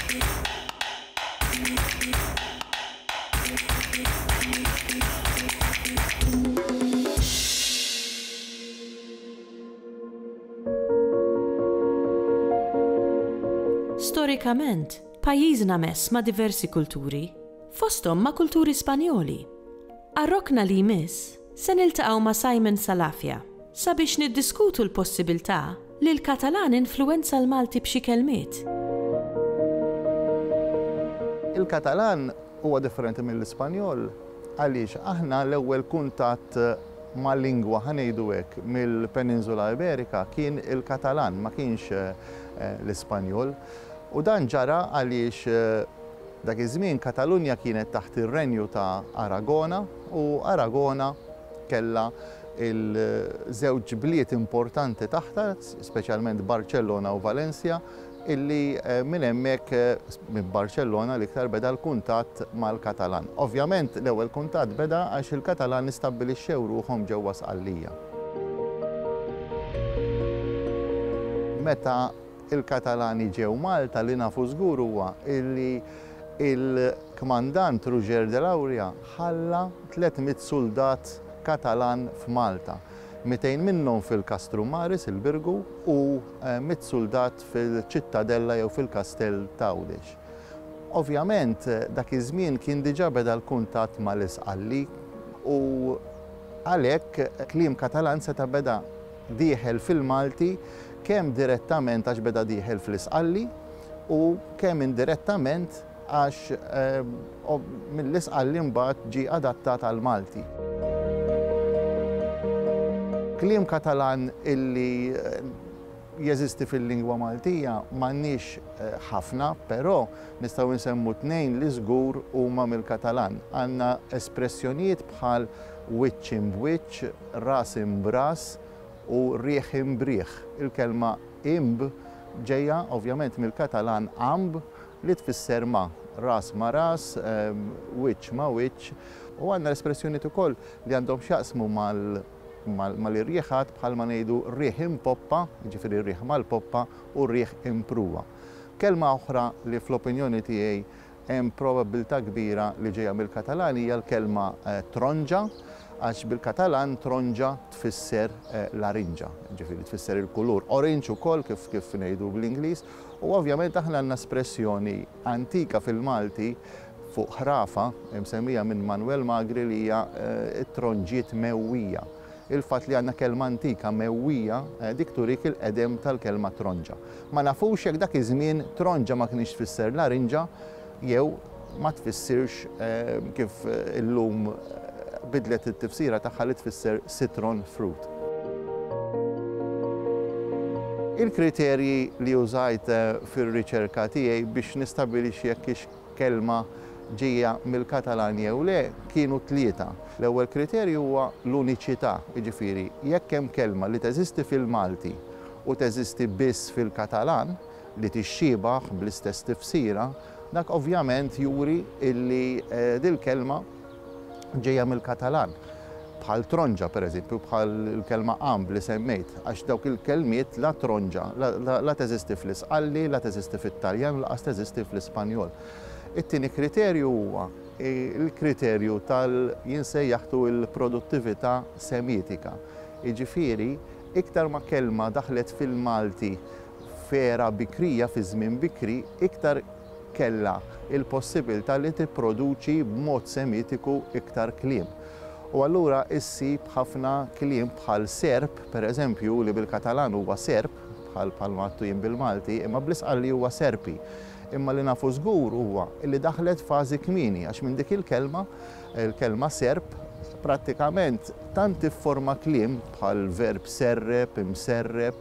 Storikament, pajjiżna mess ma' diversi kulturi, fosthom ma' kulturi Spanjoli. Għarrokna li jmiss, se niltaqgħu ma' Simon Salafia sabiex niddiskutu l-possibilità li l-Katalan influwenza l-Malti b'xi kelmiet. Il-Katalan huwa differenti mill-Ispanjol għaliex aħna l-ewwel kuntatt mal-lingwa ħanejdu hekk mill-Peninsula Iberika kien il-Katalan, ma kienx l-Ispanjol. U dan ġara għaliex dak iż-żmien Katalunja kienet taħt ir-renju ta' Aragona u Aragona kellha il-żewġ bliet importanti taħta, speċjalment Barcellona u Valencia, illi minn hemmhekk minn Barcellona l-iktar beda l-kuntatt mal-Katalan. Ovvjament l-ewwel kuntatt beda għax il-Katalan istabbilixxew ruħhom ġewwa Sqallija. Meta il-Katalani ġew Malta li nafu żgur huwa illi il-kmandant Roger de Lauria ħalla 300 soldat Katalan f'Malta. 200 minnhom fil-Castrum Maris, il-Birgu, u 100 soldat fil-Ċittadella jew fil-Kastell Tawdex. Ovvjament dak iż-żmien kien diġà beda l-kuntatt mal-Isqalli u għalhekk kliem Katalan seta' beda dieħel fil-Malti kemm direttament għax beda dieħel fl-Isqalli u kemm indirettament għax mill-Isqalli mbagħad ġie adattat għal Malti. Kliem Katalan illi jeżisti fil-lingwa Maltija m'għandniex ħafna, però nistgħu nsemmu tnejn li żgur huma mill-Katalan. Għandna espressjonijiet bħal wiċċ imb'wiċċ, ras imb'ras u rieħ imbrieħ. Il-kelma imb ġejja ovvjament mill-Katalan amb li tfisser ma, ras ma ras, wiċċ ma wiċċ, u għandna l-espressjonijiet ukoll li għandhom x'jaqsmu mal-irrieħat bħalma ngħidu rieħ impoppa, jiġifieri rieħ mal-poppa u rieħ impruwa. Kelma oħra li fl-opinjoni tiegħi hemm probabilità kbira li ġejja mill-Katalan hija l-kelma tronġa, għax bil-Katalan tronġa tfisser larinġa, ġifieri tfisser il-kulur. Orange ukoll kif ngħidu bl-Ingliż, u ovvjament aħna għandna espressjoni antika fil-Malti fuq ħrafa msemmija minn Manuel Magri li hija t-tronġiet mewwija. Il-fatt li għandna kelma antika mewwija dik turik il-qedem tal-kelma tronġa. Ma nafux jekk dak iż-żmien tronġa ma kienx tfisser larinġa jew ma tfissirx kif illum bidlet it-tifsira tagħha li tfisser citron fruit. Il-kriterji li użajt fir-riċerka tiegħi biex nistabbilixxi jekk hix kelma ġejja mill-Katalan jew le kienu tlieta. L-ewwel kriterju huwa l-uniċità, jiġifieri jekk hemm kelma li teżisti fil-Malti u teżisti biss fil-Katalan li tixxiebaħ bl-istess tifsira, dak ovvjament juri illi dil-kelma ġejja mill-Katalan. Bħal tronġa, pereżempju, bħal il-kelma amb li semmejt, għax dawk il-kelmiet la tronġa, la teżisti fl-Isqalli, la teżisti fit-Taljan, laqas teżisti fl-Ispanjol. It-tieni kriterju huwa il-kriterju jinsejjaħtu il-produttività semitika. Jiġifieri, iktar ma kelma daħlet fil-Malti fera bikrija fi żmien bikri, iktar kellha il-possibilità li tipproduċi b'mod semitiku iktar kliem. U allura issib ħafna kliem bħal serb, pereżempju, li bil-Katalan huwa serb, bħal mattu jien bil-Malti, imma bl-Isqalli huwa serpi. Imma li nafu żgur huwa li daħlet fażi kmieni għax minn dik il-kelma serb, prattikament tant tifforma kliem bħal verb serreb, imserreb,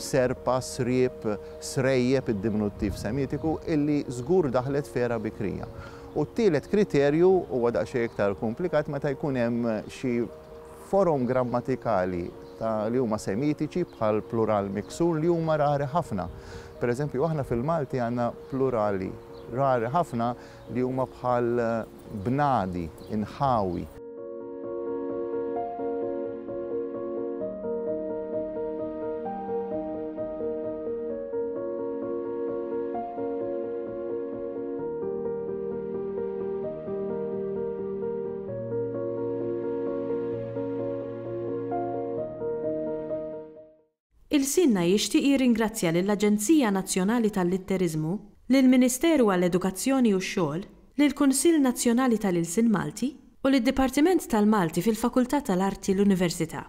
serpa, sriep, srejjeb id-diminuttiv semitiku illi żgur daħlet fera bikrija. U t-tielet kriterju huwa daqsxejn iktar komplikat meta jkun hemm xi forom grammatikali li huma semitiċi bħal plural miksur li huma rari ħafna. Pereżempju, aħna fil-Malti għandna plurali rari ħafna li huma bħal bnadi, inħawi. Il-Sinna jixtieq jirringrazzja lill-Aġenzija Nazzjonali tal-Litterizmu, lill-Ministeru għall-Edukazzjoni u x-Xogħol, lill-Kunsill Nazzjonali tal-Ilsien Malti u lid-Dipartiment tal-Malti fil-Fakultà tal-Arti l-Università.